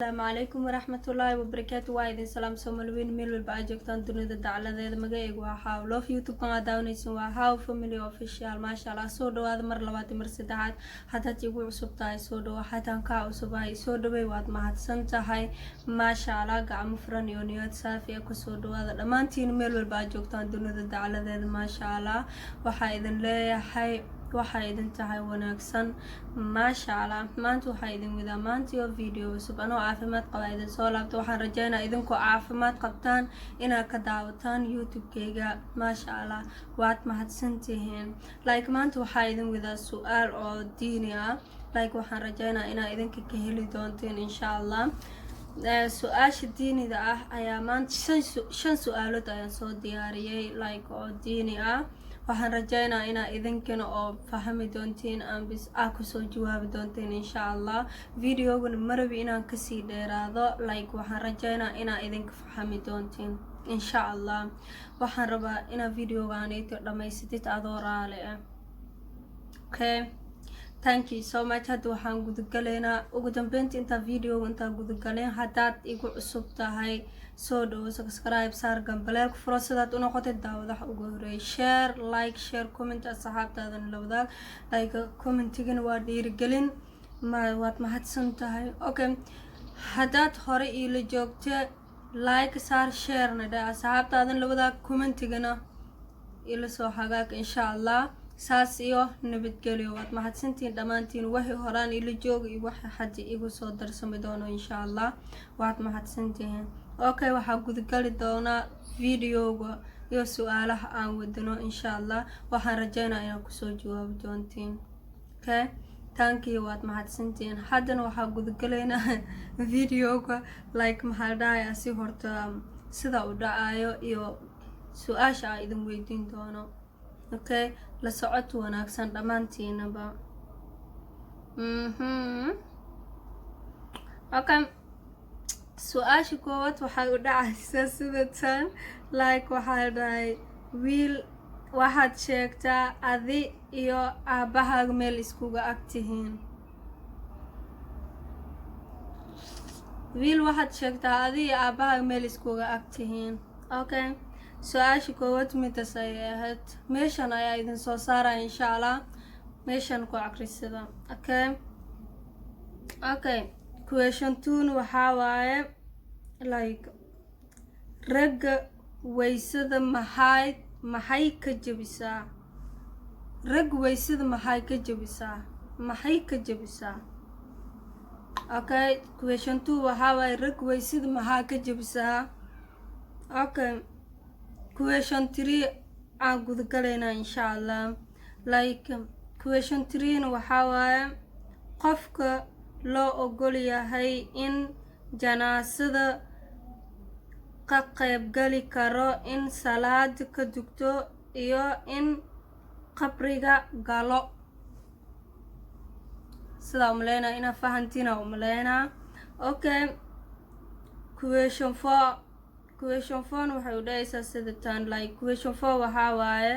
السلام عليكم ورحمة الله وبركاته. وايد سلام سومالوين ميل والباجوكتان دونيدا دعلاديدا magacaygu waa Xaaw love youtube kan daawanaysan waa Xaaw family official maasha Allah soo dhawaada mar labaad mar saddexaad haddaad igu cusub tahay soo dhawaad hataan ka cusubahay soo dhaway waad mahadsan tahay maasha Allah gacmo furan iyo niyad saafi ah ku soo dhawaada dhamaantiin meel walba aad joogtaan dunida dacaladeeda maasha Allah waxaa idin leeyahay waxaa idin tahay wanaagsan maasha Allah maanta waxaa idin wadaa maanta video cusub anoo caafimaad qaba idin soo laabto waxaan rajaynayaa idinku caafimaad qabtaan inaad ka daawataan youtube-kayga maasha Allah waad mahadsantihiin maanta waxaa idin wadaa su'aal oo diini ah waxaan rajaynayaa inaad idinka ka heli doontiin insha Allah su-aasha diiniga ah ayaa maanta shan su'aalood ayaan soo diyaariyay oo diini ah waxaan rajaynayaa inaad idinkana oo fahmi doontiin bis kusoo jawaabi doontiin insha Allah videogan marabi inaan kasii dheeraado waxaan rajaynayaa inaad idinka fahmi doontiin insha Allah waxaan rabaa inaad videogan dhamaysatid adoo raali ah okay thank you so much hadda waxaan gudagaleynaa ugu dambeyntii inta video inta gudagaleen haddaad igu cusub tahay soo dhawo subscribe saar gambaleelka furo sidaad u noqotay daawadaha ugu horeeya share comment asxaabtaada la wadaag commentigana waa dhiirigelin waad mahadsan tahay okay haddaad hore ila joogto saar share na dha asxaabtaada la wadaag commentigana ila soo hagaag insha Allah saas iyo nabadgelyo waad mahadsantiin dhamaantiin wixii horaan ila jooga iyo waxa hadda igu soo darsami doono insha Allah waad mahadsantiin okay waxaa gudagali doonaa videoga iyo su'aalaha aan wadano insha Allah waxaan rajaynayaa inaad kusoo jawaabi doontiin okay thank you waad mahadsantiin haddana waxaa gudagaleynaa videoga maxaa dhahayaa si horta sida u dhacayo iyo su'aasha aan idin weydiin doono okay la socod wanaagsan dhamaantiinaba okay su'aasha koowaad waxay u dhacaysaa sida tan waxaa dhahay wiil waxaad sheegtaa adi iyo aabahaaga meel iskuga agtihiin wiil waxaad sheegtaa adi iyo aabahaaga meel iskuga agtihiin okay su-aasha koowaad midaas ayay ahayd meeshan ayaa idin soo saaraya insha Allah meeshan ku aqrisada okay question 2 waxaa waaye ragga waysada maxay ka jabisaa rag waysada maxay ka jabisaa okay question 2 waxaa waaye rag waysada maxaa ka jabisaa okay question 3 aan gudagaleynaa insha Allah question 3 waxaa waaye qofka loo ogol yahay in janaasada ka qayb gali karo in salaad ka dugto iyo in qabriga galo sidaa umaleynaa inaa fahantiina umaleynaa okay question 4 waxay u dhahaysaa sida tan question 4 waxaa waaye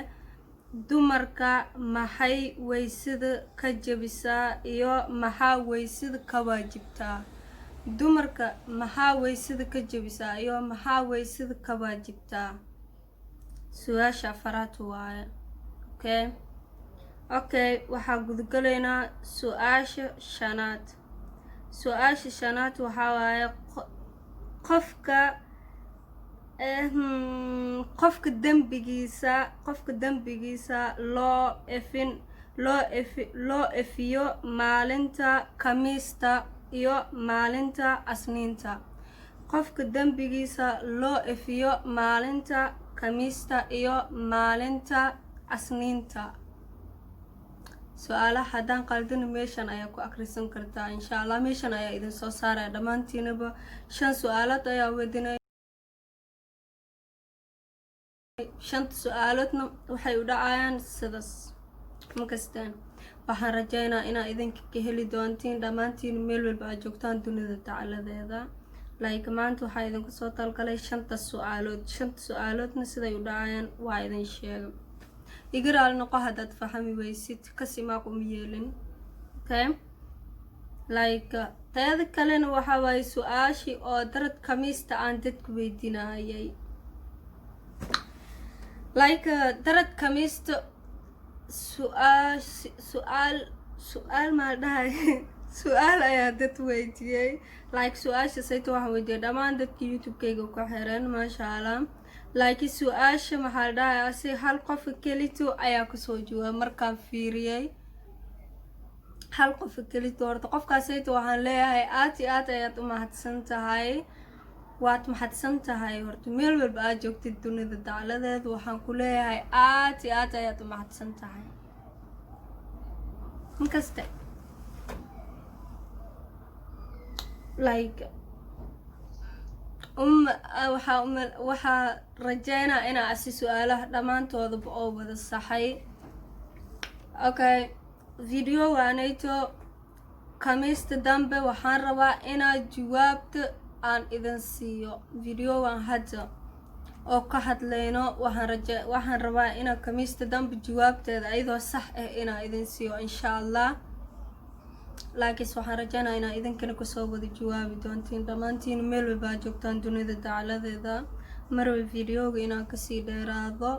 dumarka maxay waysada ka jabisaa iyo maxaa waysada ka waajibtaa dumarka maxaa waysada ka jabisaa iyo maxaa waysada ka waajibtaa su'aasha afaraad waaye okay waxaa gudagaleynaa su'aasha shanaad waxaa waaye qofka dambigiisa loo efiyo maalinta khamiista iyo maalinta asniinta qofka dambigiisa loo efiyo maalinta khamiista iyo maalinta asniinta su'aalaha haddaan qaldin meeshan ayaa ku akhrisan kartaa insha Allah meeshan ayaa idin soo saaraya dhamaantiinaba 5 su'aalood ayaa wadinaya 5 su'aaloodna waxay u dhacayaan sidaas makastaan waxaan rajaynayaa inaad idinka ka heli doontiin dhamaantiin meel walba aad joogtaan dunida dacaladeeda maanta waxaa idinku soo talgalay 5 su'aaloodna siday u dhacayaan waa idin sheegay igaraal noqo haddaad fahmi weysid kasi maaq uma yeelin okay like teeda kalena waxa waaye su-aashii oo darad khamiista aan dadku weydiinayay like darad khamiista su-aal maa dhahay su-aal ayaa dad weydiiyey like su-aasha sayta waxaan weydiiyey dhammaan dadka youtube-kayga ku xiran maasha allah like su-aasha maxaa dhahay asi hal qofka kelito ayaa kusoo jawaabay markaan fiiriyey hal qofka kelito horta qofkaas sayta waxaan leeyahay aad iyo aad ayaad u mahadsan tahay waad mahadsan tahay horta meel walba aad joogtid dunida dacladeed waxaan ku leeyahay aad iyo aad ayaad u mahadsan tahay inkaste like waxaa rajeynaa inaa asi su-aalaha dhammaantoodaba oo wada saxay okay video waanayto khamiista dambe waxaan rabaa inaad jawaabta aan idin siiyo videowan hadda oo ka hadlayno waxaan rabaa inaa khamiista dambe jawaabteeda ayadoo sax ah inaa idin siiyo insha allah laakiinse waxaan rajeynaa inaa idinkana kasoo wada jawaabi doontiin dhammaantiin meel walbaa joogtaan dunida dacladeeda marway videoga inaan kasii dheeraado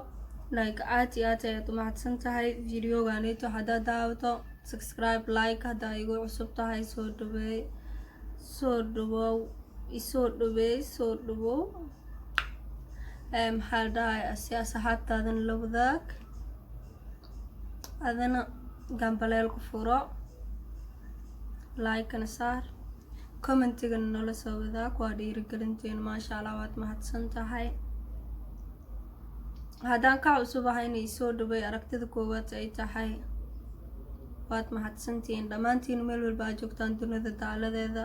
like aad iyo aad ayaad u mahadsan tahay videoganito haddaad daawato subscribe like haddaa igu cusub tahay soo dhawow maxaa dhahay asi asxaabtaadan la wadaag adana gambaleelku furo like-kana saar commentigana nala soo wadaag waa dhiirigelinteen maasha allah waad mahadsan tahay haddaan ka cusubahay inay soo dhawey aragtida koowaad ay tahay waad mahadsantihiin dhammaantiin meel walba aad joogtaan dunida dacladeeda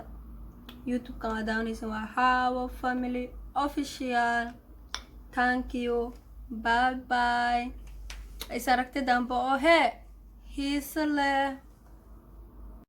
youtube-kan aad daawanaysan waa Hawo Family Official thank you bye bye is aragti dambe oo hee hiisa leh